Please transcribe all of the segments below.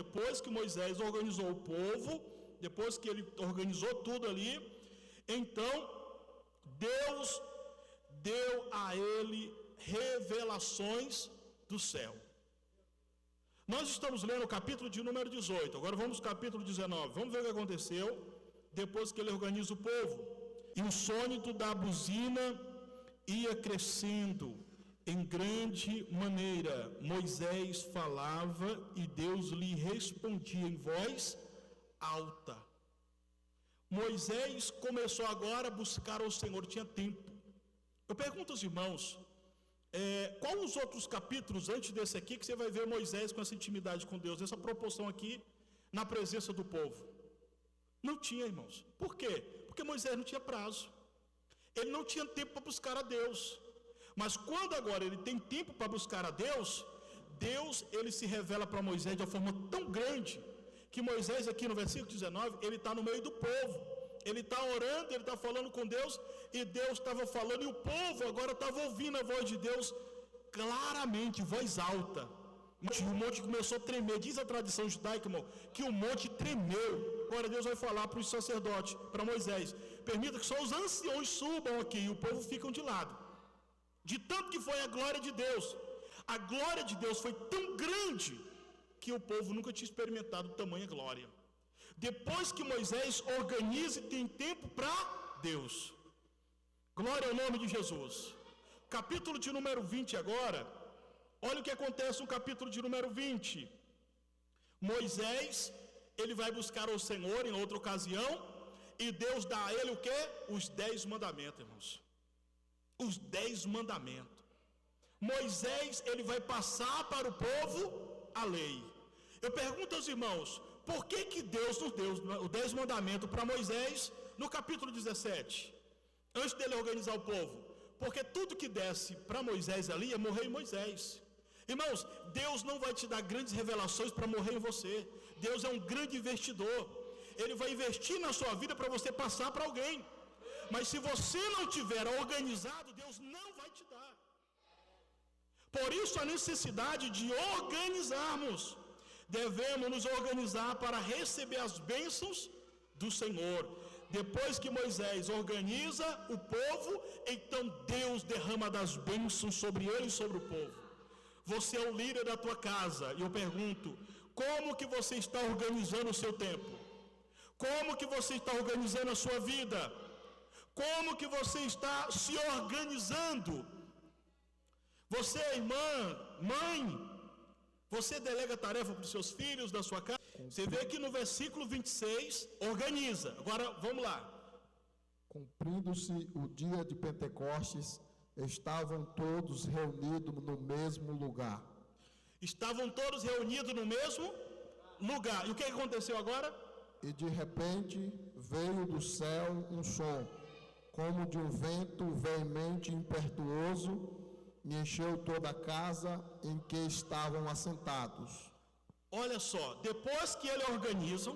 Depois que Moisés organizou o povo, depois que ele organizou tudo ali, então Deus deu a ele revelações do céu. Nós estamos lendo o capítulo de número 18, agora vamos ao capítulo 19, vamos ver o que aconteceu depois que ele organiza o povo. E o sônito da buzina ia crescendo em grande maneira. Moisés falava e Deus lhe respondia em voz alta. Moisés começou agora a buscar ao Senhor, tinha tempo. Eu pergunto aos irmãos, qual os outros capítulos antes desse aqui que você vai ver Moisés com essa intimidade com Deus, essa proporção aqui na presença do povo? Não tinha, irmãos. Por quê? Porque Moisés não tinha prazo. Ele não tinha tempo para buscar a Deus. Mas quando agora ele tem tempo para buscar a Deus, ele se revela para Moisés de uma forma tão grande, que Moisés aqui no versículo 19, ele está no meio do povo, ele está orando, ele está falando com Deus, e Deus estava falando, e o povo agora estava ouvindo a voz de Deus claramente, voz alta. O monte começou a tremer. Diz a tradição judaica, irmão, que o monte tremeu. Agora Deus vai falar para os sacerdotes, para Moisés: permita que só os anciões subam aqui, e o povo ficam de lado. De tanto que foi a glória de Deus, a glória de Deus foi tão grande que o povo nunca tinha experimentado tamanha glória. Depois que Moisés organiza e tem tempo para Deus, glória ao nome de Jesus. Capítulo de número 20 agora, olha o que acontece no capítulo de número 20. Moisés, ele vai buscar o Senhor em outra ocasião, e Deus dá a ele o quê? Os 10 mandamentos, irmãos. Os 10 mandamentos. Moisés, ele vai passar para o povo a lei. Eu pergunto aos irmãos, por que Deus nos deu os 10 mandamentos para Moisés no capítulo 17, antes dele organizar o povo? Porque tudo que desce para Moisés ali ia morrer em Moisés. Irmãos, Deus não vai te dar grandes revelações para morrer em você. Deus é um grande investidor. Ele vai investir na sua vida para você passar para alguém. Mas se você não tiver organizado, Deus não vai te dar. Por isso a necessidade de organizarmos. Devemos nos organizar para receber as bênçãos do Senhor. Depois que Moisés organiza o povo, então Deus derrama das bênçãos sobre ele e sobre o povo. Você é o líder da tua casa, e eu pergunto, como que você está organizando o seu tempo? Como que você está organizando a sua vida? Como que você está se organizando? Você, irmã, mãe, você delega tarefa para os seus filhos da sua casa? Você vê que no versículo 26, organiza. Agora, vamos lá. Cumprindo-se o dia de Pentecostes, estavam todos reunidos no mesmo lugar. Estavam todos reunidos no mesmo lugar. E o que aconteceu agora? E de repente veio do céu um som, como de um vento veemente e impetuoso, e encheu toda a casa em que estavam assentados. Olha só, depois que eles organizam,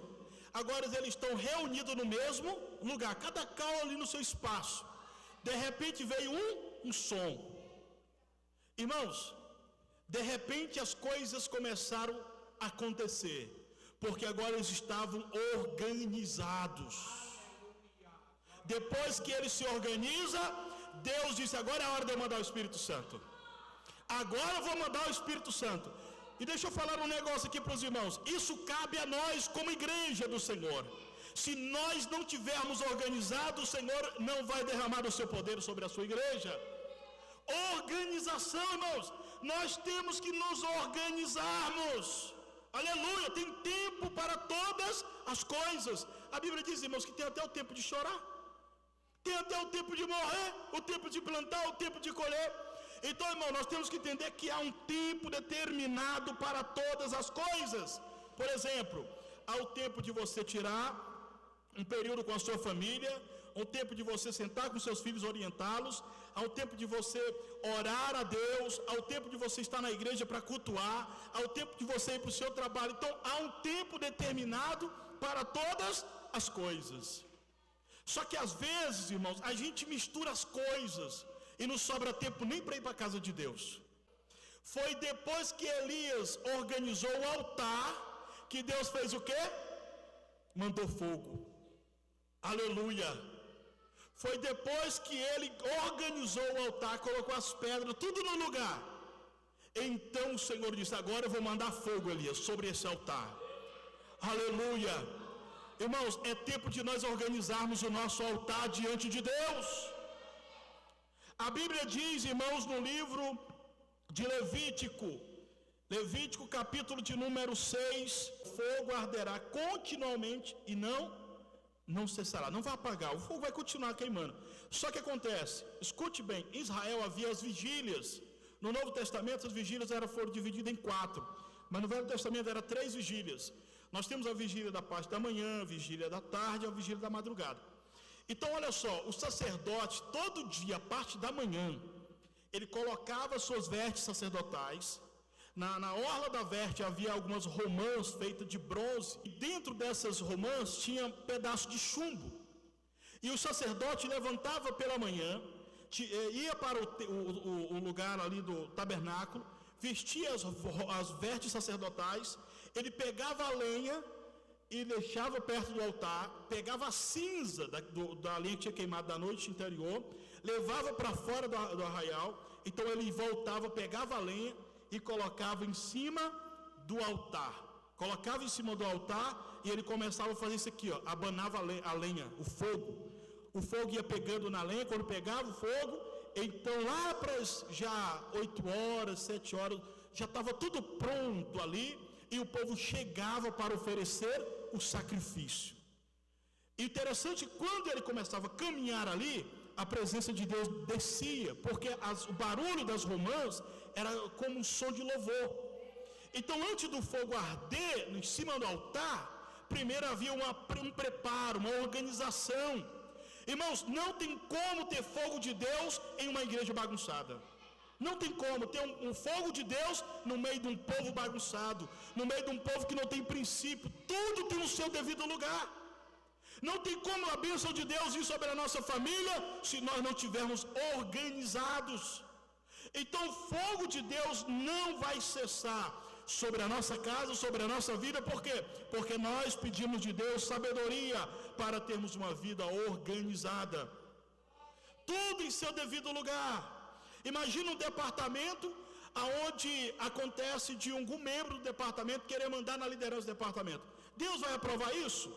agora eles estão reunidos no mesmo lugar, cada qual ali no seu espaço. De repente veio um som. Irmãos, de repente as coisas começaram a acontecer, porque agora eles estavam organizados. Depois que ele se organiza, Deus disse: agora é a hora de eu mandar o Espírito Santo. Agora eu vou mandar o Espírito Santo. E deixa eu falar um negócio aqui para os irmãos. Isso cabe a nós como igreja do Senhor. Se nós não tivermos organizado, o Senhor não vai derramar o seu poder sobre a sua igreja. Organização, irmãos. Nós temos que nos organizarmos. Aleluia, tem tempo para todas as coisas. A Bíblia diz, irmãos, que tem até o tempo de chorar, tem até o tempo de morrer, o tempo de plantar, o tempo de colher. Então, irmão, nós temos que entender que há um tempo determinado para todas as coisas. Por exemplo, há o tempo de você tirar um período com a sua família, há o tempo de você sentar com seus filhos, orientá-los, há o tempo de você orar a Deus, há o tempo de você estar na igreja para cultuar, há o tempo de você ir para o seu trabalho. Então, há um tempo determinado para todas as coisas. Só que às vezes, irmãos, a gente mistura as coisas e não sobra tempo nem para ir para a casa de Deus. Foi depois que Elias organizou o altar que Deus fez o quê? Mandou fogo. Aleluia. Foi depois que ele organizou o altar, colocou as pedras, tudo no lugar. Então o Senhor disse: agora eu vou mandar fogo, Elias, sobre esse altar. Aleluia. Irmãos, é tempo de nós organizarmos o nosso altar diante de Deus. A Bíblia diz, irmãos, no livro de Levítico capítulo de número 6, fogo arderá continuamente e não cessará, não vai apagar, o fogo vai continuar queimando. Só que acontece, escute bem, em Israel havia as vigílias. No Novo Testamento as vigílias foram divididas em 4, mas no Velho Testamento eram 3 vigílias. Nós temos a vigília da parte da manhã, a vigília da tarde e a vigília da madrugada. Então olha só, o sacerdote todo dia, a parte da manhã, ele colocava suas vestes sacerdotais. Na orla da veste havia algumas romãs feitas de bronze, e dentro dessas romãs tinha pedaço de chumbo. E o sacerdote levantava pela manhã, ia para o lugar ali do tabernáculo, vestia as vestes sacerdotais, ele pegava a lenha e deixava perto do altar, pegava a cinza da lenha que tinha queimado da noite anterior, levava para fora do arraial. Então ele voltava, pegava a lenha e colocava em cima do altar. Colocava em cima do altar e ele começava a fazer isso aqui, ó, abanava a lenha, o fogo. O fogo ia pegando na lenha, quando pegava o fogo, então lá para já 8 horas, 7 horas, já estava tudo pronto ali, e o povo chegava para oferecer o sacrifício. E interessante, quando ele começava a caminhar ali, a presença de Deus descia, porque o barulho das romãs era como um som de louvor. Então, antes do fogo arder em cima do altar, primeiro havia um preparo, uma organização. Irmãos, não tem como ter fogo de Deus em uma igreja bagunçada. Não tem como ter um fogo de Deus no meio de um povo bagunçado, no meio de um povo que não tem princípio. Tudo tem o seu devido lugar. Não tem como a bênção de Deus vir sobre a nossa família se nós não estivermos organizados. Então o fogo de Deus não vai cessar sobre a nossa casa, sobre a nossa vida. Por quê? Porque nós pedimos de Deus sabedoria para termos uma vida organizada. Tudo em seu devido lugar. Imagina um departamento onde acontece de algum membro do departamento querer mandar na liderança do departamento. Deus vai aprovar isso?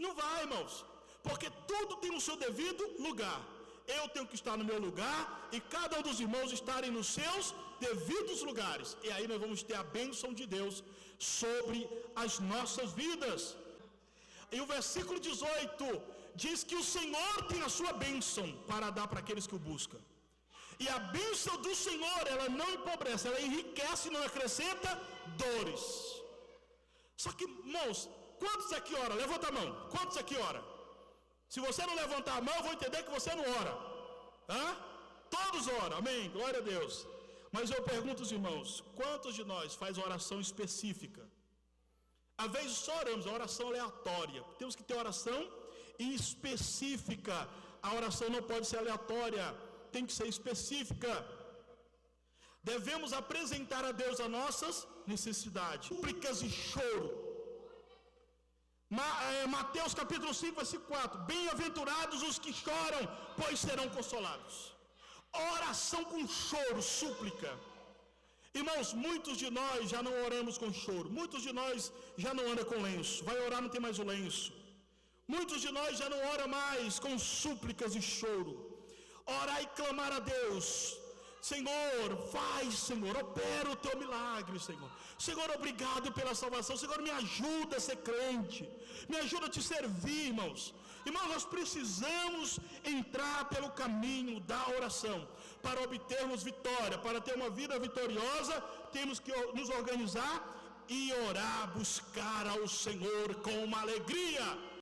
Não vai, irmãos, porque tudo tem o seu devido lugar. Eu tenho que estar no meu lugar e cada um dos irmãos estarem nos seus devidos lugares. E aí nós vamos ter a bênção de Deus sobre as nossas vidas. E o versículo 18 diz que o Senhor tem a sua bênção para dar para aqueles que o buscam. E a bênção do Senhor, ela não empobrece, ela enriquece e não acrescenta dores. Só que, irmãos, quantos aqui ora? Levanta a mão. Quantos aqui ora? Se você não levantar a mão, eu vou entender que você não ora. Todos oram, amém, glória a Deus. Mas eu pergunto aos irmãos, quantos de nós faz oração específica? Às vezes só oramos, a oração aleatória. Temos que ter oração específica. A oração não pode ser aleatória, tem que ser específica. Devemos apresentar a Deus as nossas necessidades, súplicas e choro. Mateus capítulo 5, versículo 4: bem-aventurados os que choram, pois serão consolados. Oração com choro, súplica. Irmãos, muitos de nós já não oramos com choro. Muitos de nós já não andam com lenço. Vai orar, não tem mais o lenço. Muitos de nós já não oram mais com súplicas e choro. Orar e clamar a Deus: Senhor, faz, Senhor, opera o teu milagre, Senhor. Senhor, obrigado pela salvação. Senhor, me ajuda a ser crente. Me ajuda a te servir, irmãos. Irmãos, nós precisamos entrar pelo caminho da oração para obtermos vitória, para ter uma vida vitoriosa. Temos que nos organizar e orar, buscar ao Senhor com uma alegria.